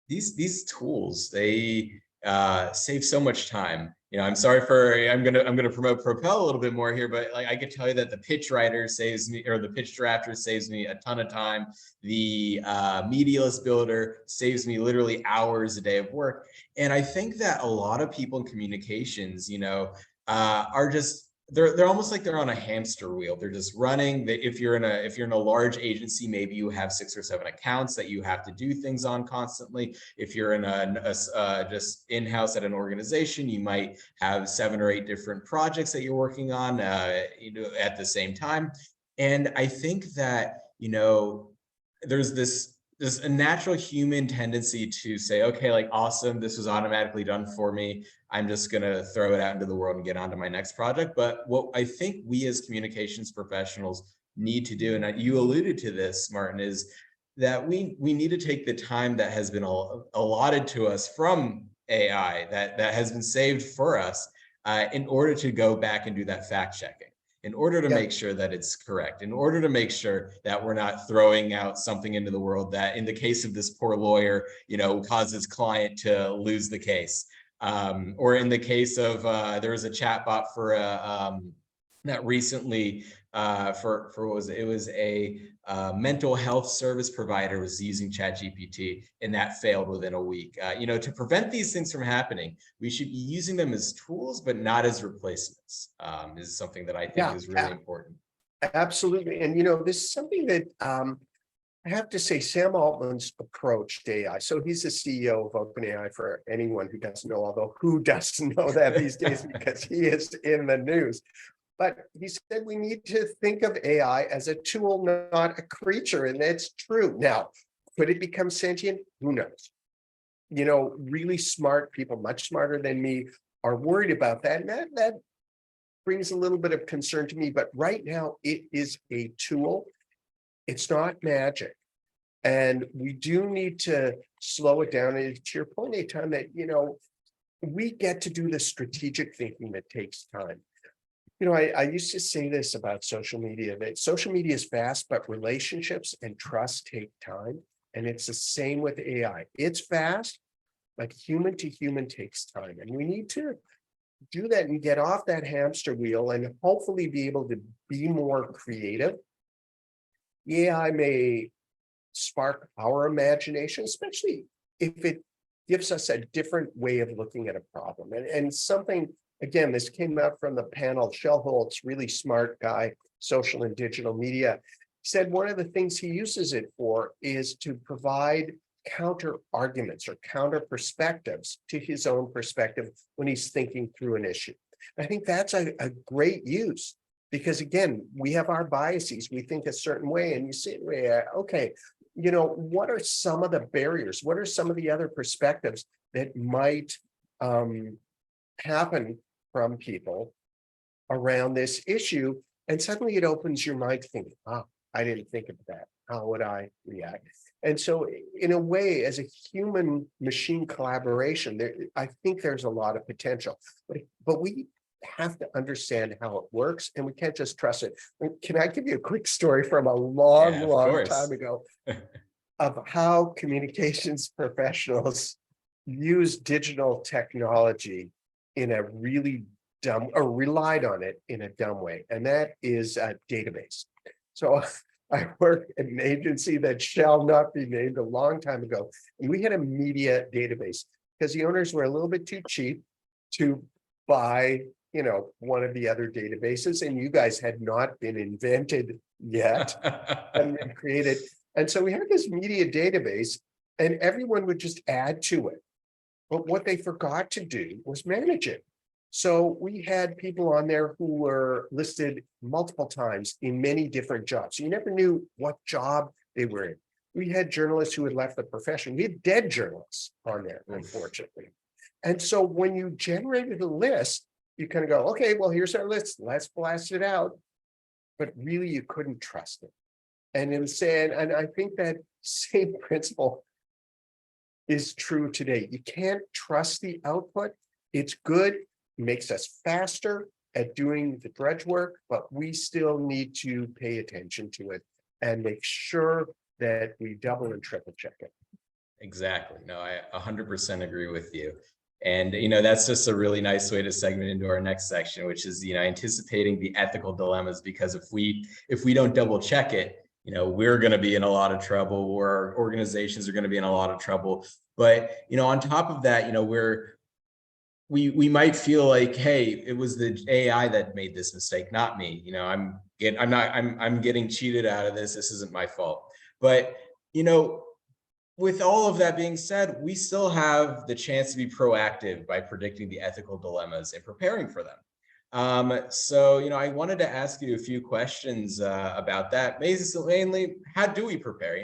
A: these tools, they save so much time. I'm sorry I'm gonna promote Propel a little bit more here, but like I could tell you that the pitch writer saves me, or the pitch drafter saves me a ton of time. The media list builder saves me literally hours a day of work. And I think that a lot of people in communications, are just they're almost like they're on a hamster wheel. They're just running. If you're in a large agency, maybe you have 6 or 7 accounts that you have to do things on constantly. If you're in just in-house at an organization, you might have 7 or 8 different projects that you're working on at the same time. And I think that there's a natural human tendency to say, okay, like, awesome, this was automatically done for me. I'm just going to throw it out into the world and get on to my next project. But what I think we as communications professionals need to do, and you alluded to this, Martin, is that we need to take the time that has been allotted to us from AI, that has been saved for us in order to go back and do that fact checking, in order to make sure that it's correct, in order to make sure that we're not throwing out something into the world that, in the case of this poor lawyer, causes client to lose the case. Or in the case of, there was a chatbot for that recently for what was it? It was a mental health service provider was using ChatGPT, and that failed within a week. To prevent these things from happening, we should be using them as tools, but not as replacements. Is something that I think is really important.
B: Absolutely, and this is something that I have to say, Sam Altman's approach to AI. So he's the CEO of OpenAI for anyone who doesn't know, although who doesn't know that these days because he is in the news. But he said we need to think of AI as a tool, not a creature, and that's true. Now, could it become sentient? Who knows? Really smart people, much smarter than me, are worried about that, and that brings a little bit of concern to me. But right now, it is a tool. It's not magic. And we do need to slow it down. And to your point, Eitan, that, we get to do the strategic thinking that takes time. I used to say this about social media, that social media is fast, but relationships and trust take time. And it's the same with AI. It's fast, but human to human takes time. And we need to do that and get off that hamster wheel and hopefully be able to be more creative. The AI may spark our imagination, especially if it gives us a different way of looking at a problem. And something, again, this came out from the panel, Shellholtz, really smart guy, social and digital media, said one of the things he uses it for is to provide counter arguments or counter perspectives to his own perspective when he's thinking through an issue. I think that's a great use. Because again, we have our biases, we think a certain way, and you say, okay, what are some of the barriers? What are some of the other perspectives that might happen from people around this issue? And suddenly it opens your mind to think, I didn't think of that. How would I react? And so in a way, as a human machine collaboration, I think there's a lot of potential, but we have to understand how it works, and we can't just trust it. Can I give you a quick story from a long time ago of how communications professionals use digital technology in a really dumb, or relied on it in a dumb way, and that is a database. So I work at an agency that shall not be named a long time ago, and we had a media database because the owners were a little bit too cheap to buy one of the other databases, and you guys had not been invented yet, hadn't been created. And so we had this media database, and everyone would just add to it. But what they forgot to do was manage it. So we had people on there who were listed multiple times in many different jobs. You never knew what job they were in. We had journalists who had left the profession. We had dead journalists on there, unfortunately. And so when you generated a list, you kind of go, okay, well, here's our list. Let's blast it out. But really, you couldn't trust it. And it was saying, and I think that same principle is true today. You can't trust the output. It's good, makes us faster at doing the drudge work, but we still need to pay attention to it and make sure that we double and triple check it.
A: Exactly. No, I 100% agree with you. And, that's just a really nice way to segment into our next section, which is, anticipating the ethical dilemmas, because if we don't double check it, we're going to be in a lot of trouble, or our organizations are going to be in a lot of trouble. But, on top of that, we might feel like, hey, it was the AI that made this mistake, not me. I'm getting cheated out of this. This isn't my fault. But, with all of that being said, we still have the chance to be proactive by predicting the ethical dilemmas and preparing for them. So, I wanted to ask you a few questions about that. Mainly, how do we prepare?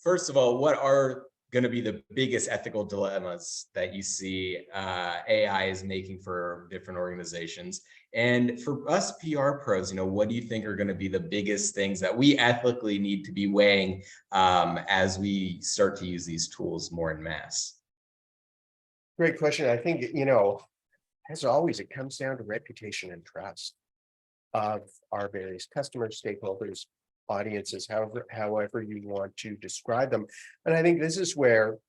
A: First of all, what are going to be the biggest ethical dilemmas that you see AI is making for different organizations? And for us PR pros, what do you think are going to be the biggest things that we ethically need to be weighing as we start to use these tools more en masse?
B: Great question. I think, as always, it comes down to reputation and trust of our various customers, stakeholders, audiences, however you want to describe them. And I think this is where,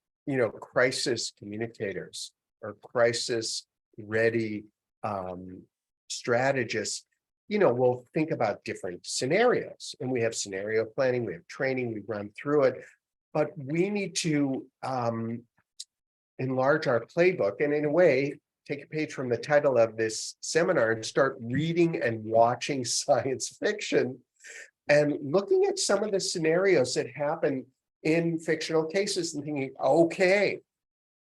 B: crisis communicators or crisis ready strategists, will think about different scenarios. And we have scenario planning, we have training, we run through it, but we need to enlarge our playbook and, in a way, take a page from the title of this seminar and start reading and watching science fiction and looking at some of the scenarios that happen in fictional cases and thinking, okay,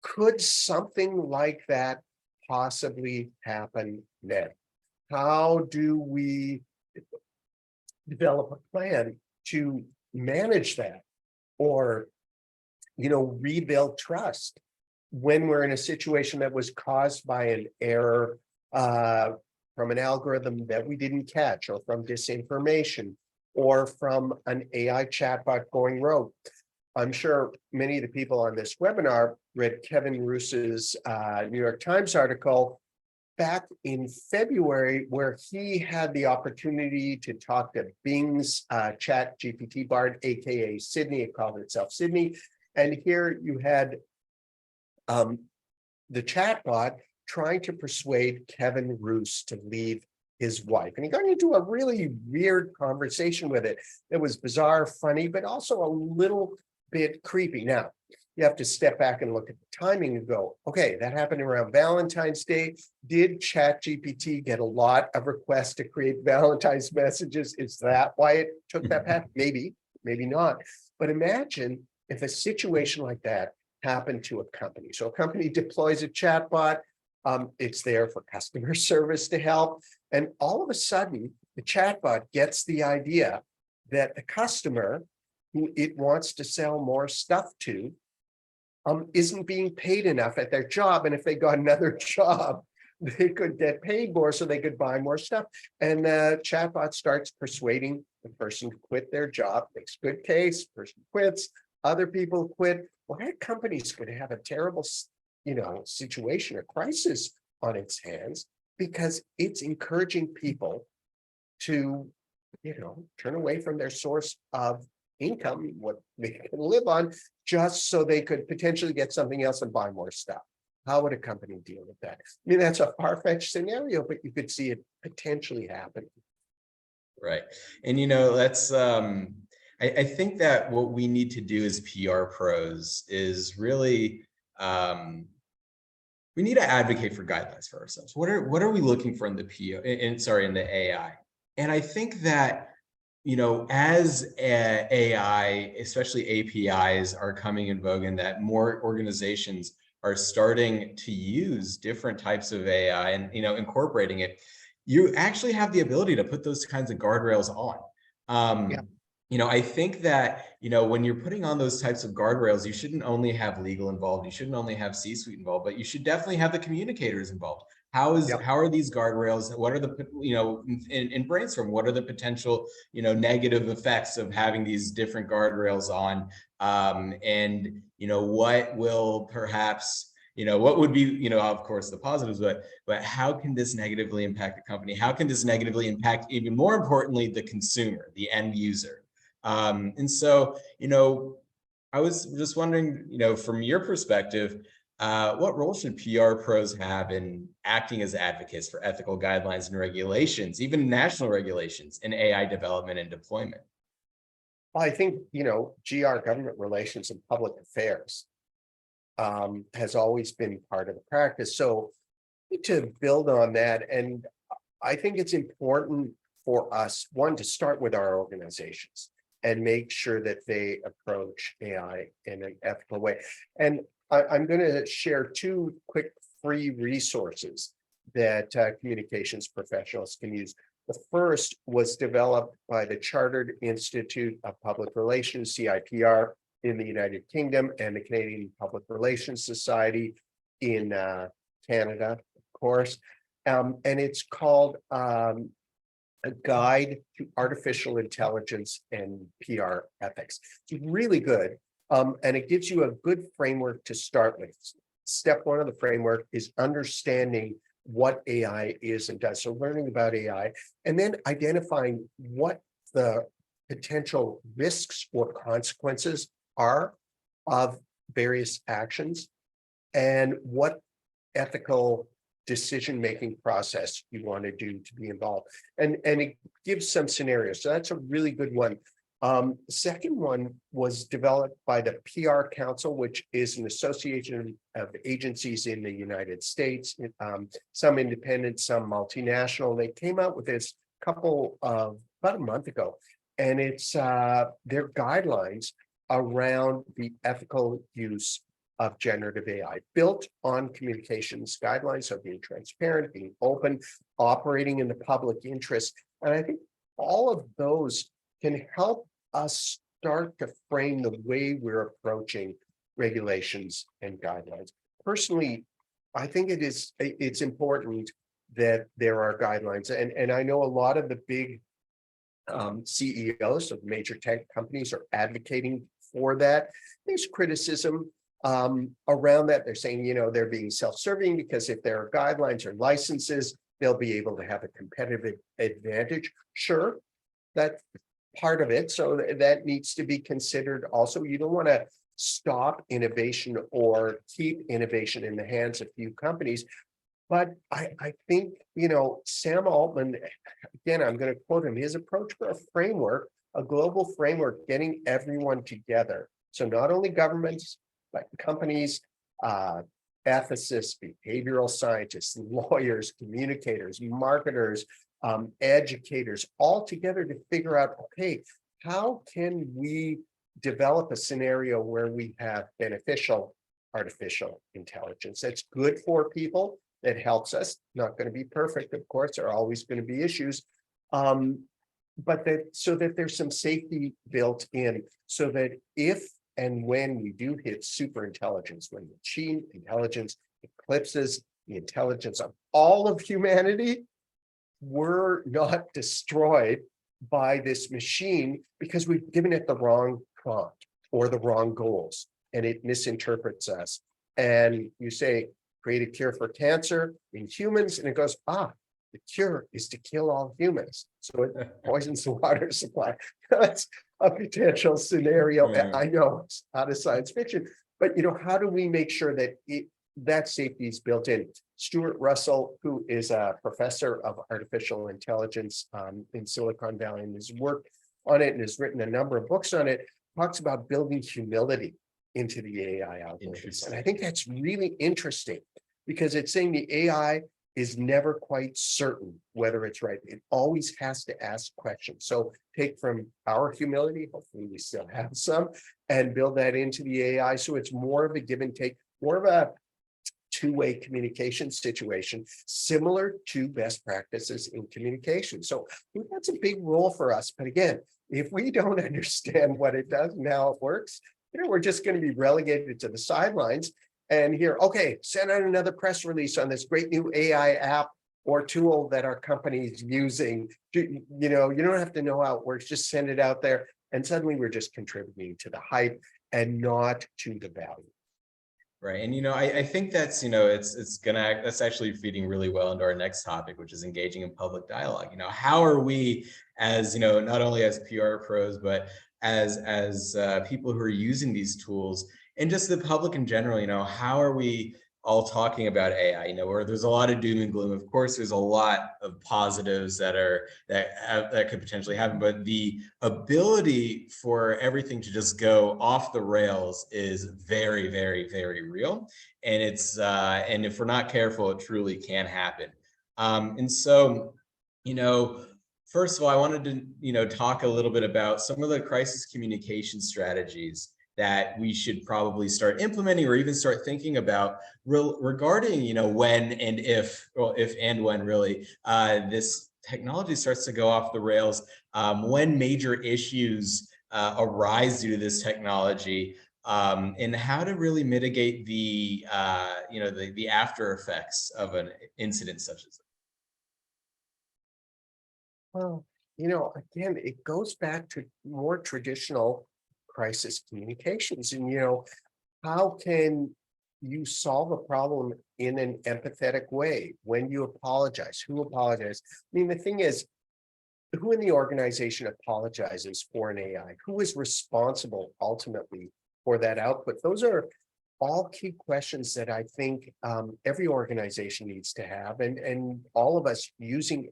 B: could something like that possibly happen then? How do we develop a plan to manage that, or, rebuild trust when we're in a situation that was caused by an error from an algorithm that we didn't catch, or from disinformation, or from an AI chatbot going rogue? I'm sure many of the people on this webinar read Kevin Roos's New York Times article back in February, where he had the opportunity to talk to Bing's chat GPT bard, aka Sydney. It called itself Sydney. And here you had the chatbot trying to persuade Kevin Roos to leave his wife. And he got into a really weird conversation with it. It was bizarre, funny, but also a little bit creepy. Now, you have to step back and look at the timing and go, okay, that happened around Valentine's Day. Did ChatGPT get a lot of requests to create Valentine's messages? Is that why it took that path? Maybe, maybe not. But imagine if a situation like that happened to a company. So a company deploys a chatbot. It's there for customer service to help. And all of a sudden, the chatbot gets the idea that the customer who it wants to sell more stuff to isn't being paid enough at their job. And if they got another job, they could get paid more so they could buy more stuff. And the chatbot starts persuading the person to quit their job, makes good case, person quits, other people quit. Well, that company's going to have a terrible, situation or crisis on its hands, because it's encouraging people to, turn away from their source of income, what they can live on, just so they could potentially get something else and buy more stuff. How would a company deal with that? I mean, that's a far-fetched scenario, but you could see it potentially happening.
A: Right. And, that's, I think that what we need to do as PR pros is really, we need to advocate for guidelines for ourselves. What are we looking for in the PO in the AI? And I think that, as AI, especially APIs, are coming in vogue, and that more organizations are starting to use different types of AI and incorporating it, you actually have the ability to put those kinds of guardrails on.
B: Yeah.
A: I think that, when you're putting on those types of guardrails, you shouldn't only have legal involved, you shouldn't only have C-suite involved, but you should definitely have the communicators involved.
B: Yep.
A: How are these guardrails? What are the, in brainstorm, what are the potential, negative effects of having these different guardrails on? And, what will perhaps, what would be, of course, the positives, but how can this negatively impact the company? How can this negatively impact, even more importantly, the consumer, the end user? And so, I was just wondering, from your perspective, what role should PR pros have in acting as advocates for ethical guidelines and regulations, even national regulations in AI development and deployment?
B: Well, I think, GR, government relations and public affairs, has always been part of the practice. So to build on that, and I think it's important for us, one, to start with our organizations and make sure that they approach AI in an ethical way. And I'm going to share two quick free resources that communications professionals can use. The first was developed by the Chartered Institute of Public Relations, CIPR, in the United Kingdom, and the Canadian Public Relations Society in Canada, of course. And it's called A Guide to Artificial Intelligence and PR Ethics. It's really good, and it gives you a good framework to start with. Step one of the framework is understanding what AI is and does. So learning about AI, and then identifying what the potential risks or consequences are of various actions, and what ethical decision-making process you want to do to be involved. And it gives some scenarios. So that's a really good one. The second one was developed by the PR Council, which is an association of agencies in the United States, some independent, some multinational. They came out with this about a month ago, and it's their guidelines around the ethical use of generative AI, built on communications guidelines, so being transparent, being open, operating in the public interest. And I think all of those can help us start to frame the way we're approaching regulations and guidelines. Personally, I think it's important that there are guidelines. And I know a lot of the big CEOs of major tech companies are advocating for that. There's criticism around that. They're saying, they're being self-serving because if there are guidelines or licenses, they'll be able to have a competitive advantage. Sure, that's part of it. So that needs to be considered also. You don't want to stop innovation or keep innovation in the hands of few companies. But I think, Sam Altman, again, I'm going to quote him, his approach for a framework, a global framework, getting everyone together. So not only governments, but companies, ethicists, behavioral scientists, lawyers, communicators, marketers, educators, all together to figure out, okay, how can we develop a scenario where we have beneficial artificial intelligence that's good for people, that helps us, not going to be perfect, of course, there are always going to be issues, but so that there's some safety built in, so that if and when we do hit super intelligence, when machine intelligence eclipses the intelligence of all of humanity, we're not destroyed by this machine because we've given it the wrong prompt or the wrong goals, and it misinterprets us. And you say, create a cure for cancer in humans, and it goes, the cure is to kill all humans. So it poisons the water supply. That's a potential scenario.
A: Yeah.
B: I know it's out of science fiction, but how do we make sure that that safety is built in? Stuart Russell, who is a professor of artificial intelligence in Silicon Valley, and has worked on it and has written a number of books on it, talks about building humility into the AI algorithms. And I think that's really interesting, because it's saying the AI is never quite certain whether it's right. It always has to ask questions. So take from our humility, hopefully we still have some, and build that into the AI. So it's more of a give and take, more of a two-way communication situation, similar to best practices in communication. So I think that's a big role for us. But again, if we don't understand what it does and how it works, we're just going to be relegated to the sidelines and hear, okay, send out another press release on this great new AI app or tool that our company is using. You don't have to know how it works, just send it out there. And suddenly we're just contributing to the hype and not to the value.
A: Right. And, I think that's, that's actually feeding really well into our next topic, which is engaging in public dialogue. How are we as, not only as PR pros, but as people who are using these tools and just the public in general, how are we all talking about AI, where there's a lot of doom and gloom. Of course, there's a lot of positives that could potentially happen, but the ability for everything to just go off the rails is very, very, very real. And and if we're not careful, it truly can happen. And so, first of all, I wanted to, talk a little bit about some of the crisis communication strategies that we should probably start implementing or even start thinking about regarding, when and if and when really this technology starts to go off the rails, when major issues arise due to this technology, and how to really mitigate the after effects of an incident such as that.
B: Well, again, it goes back to more traditional crisis communications. And, how can you solve a problem in an empathetic way? When you apologize, who apologizes? I mean, the thing is, who in the organization apologizes for an AI? Who is responsible ultimately for that output? Those are all key questions that I think every organization needs to have, and all of us using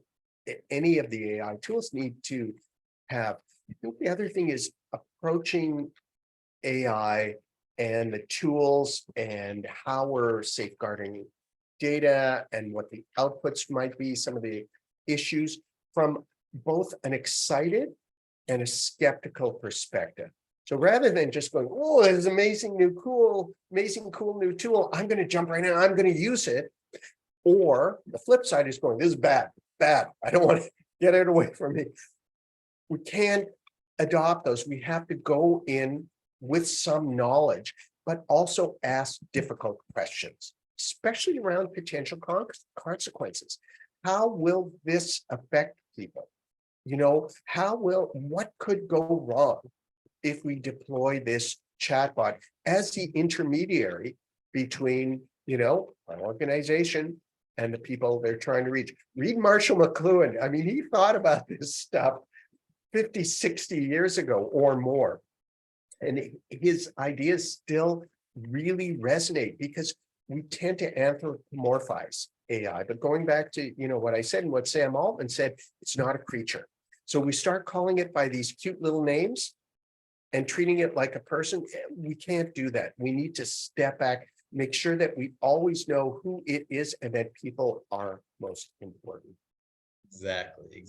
B: any of the AI tools need to have. I think the other thing is approaching AI and the tools and how we're safeguarding data and what the outputs might be, some of the issues from both an excited and a skeptical perspective. So rather than just going, oh, it's amazing cool new tool, I'm going to jump right in, I'm going to use it. Or the flip side is going, this is bad, I don't want to get it away from me. We can't adopt those. We have to go in with some knowledge, but also ask difficult questions, especially around potential consequences. How will this affect people? What could go wrong if we deploy this chatbot as the intermediary between, an organization and the people they're trying to reach? Read Marshall McLuhan. I mean, he thought about this stuff 50, 60 years ago or more. And his ideas still really resonate because we tend to anthropomorphize AI. But going back to, what I said and what Sam Altman said, it's not a creature. So we start calling it by these cute little names and treating it like a person. We can't do that. We need to step back, make sure that we always know who it is and that people are most important.
A: Exactly.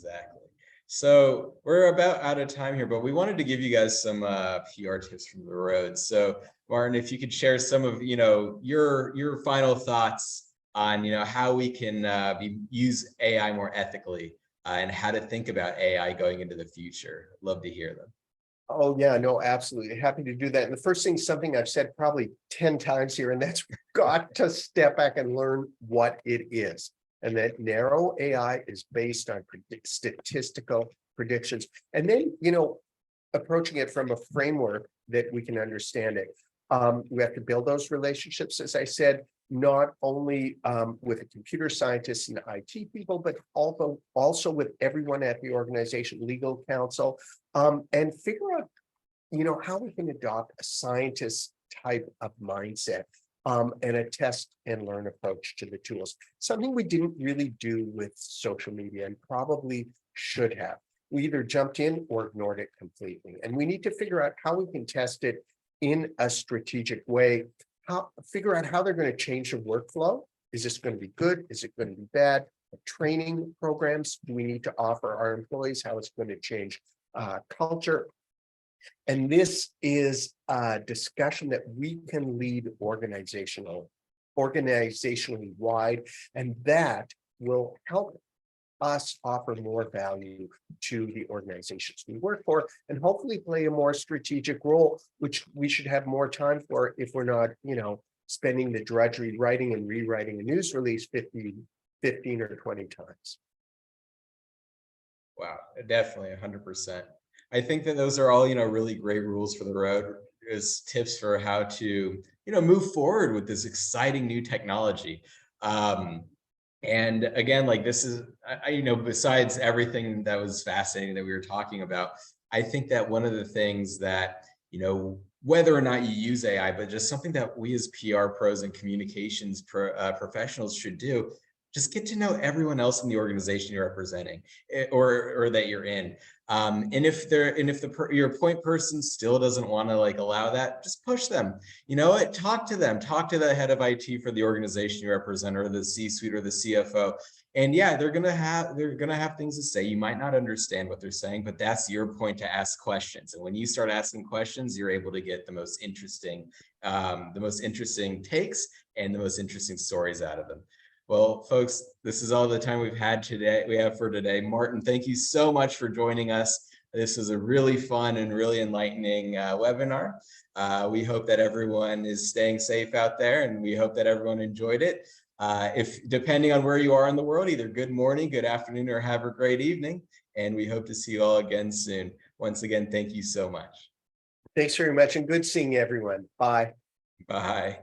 A: So we're about out of time here, but we wanted to give you guys some PR tips from the road. So Martin, if you could share some of, your final thoughts on, how we can use AI more ethically and how to think about AI going into the future. Love to hear them.
B: Oh, yeah, no, absolutely. Happy to do that. And the first thing, something I've said probably 10 times here, and that's we've got to step back and learn what it is. And that narrow AI is based on statistical predictions. And then, approaching it from a framework that we can understand it. We have to build those relationships, as I said, not only with the computer scientists and IT people, but also with everyone at the organization, legal counsel, and figure out, how we can adopt a scientist type of mindset and a test and learn approach to the tools. Something we didn't really do with social media and probably should have. We either jumped in or ignored it completely. And we need to figure out how we can test it in a strategic way, figure out how they're going to change the workflow Is this going to be good? Is it going to be bad? What training programs do we need to offer our employees? How it's going to change culture? And this is a discussion that we can lead organizationally wide, and that will help us offer more value to the organizations we work for, and hopefully play a more strategic role, which we should have more time for if we're not, spending the drudgery writing and rewriting a news release 15 or 20 times.
A: Wow, definitely 100%. I think that those are all, really great rules for the road, as tips for how to, move forward with this exciting new technology. And again, like this is, besides everything that was fascinating that we were talking about, I think that one of the things that, whether or not you use AI, but just something that we as PR pros and communications professionals should do, just get to know everyone else in the organization you're representing or that you're in. And if your point person still doesn't want to allow that, just push them. Talk to them. Talk to the head of IT for the organization you represent, or the C-suite or the CFO. And yeah, they're gonna have things to say. You might not understand what they're saying, but that's your point to ask questions. And when you start asking questions, you're able to get the most interesting takes and the most interesting stories out of them. Well, folks, this is all the time we have for today. Martin, thank you so much for joining us. This was a really fun and really enlightening webinar. We hope that everyone is staying safe out there, and we hope that everyone enjoyed it. Depending on where you are in the world, either good morning, good afternoon, or have a great evening. And we hope to see you all again soon. Once again, thank you so much.
B: Thanks very much, and good seeing everyone. Bye.
A: Bye.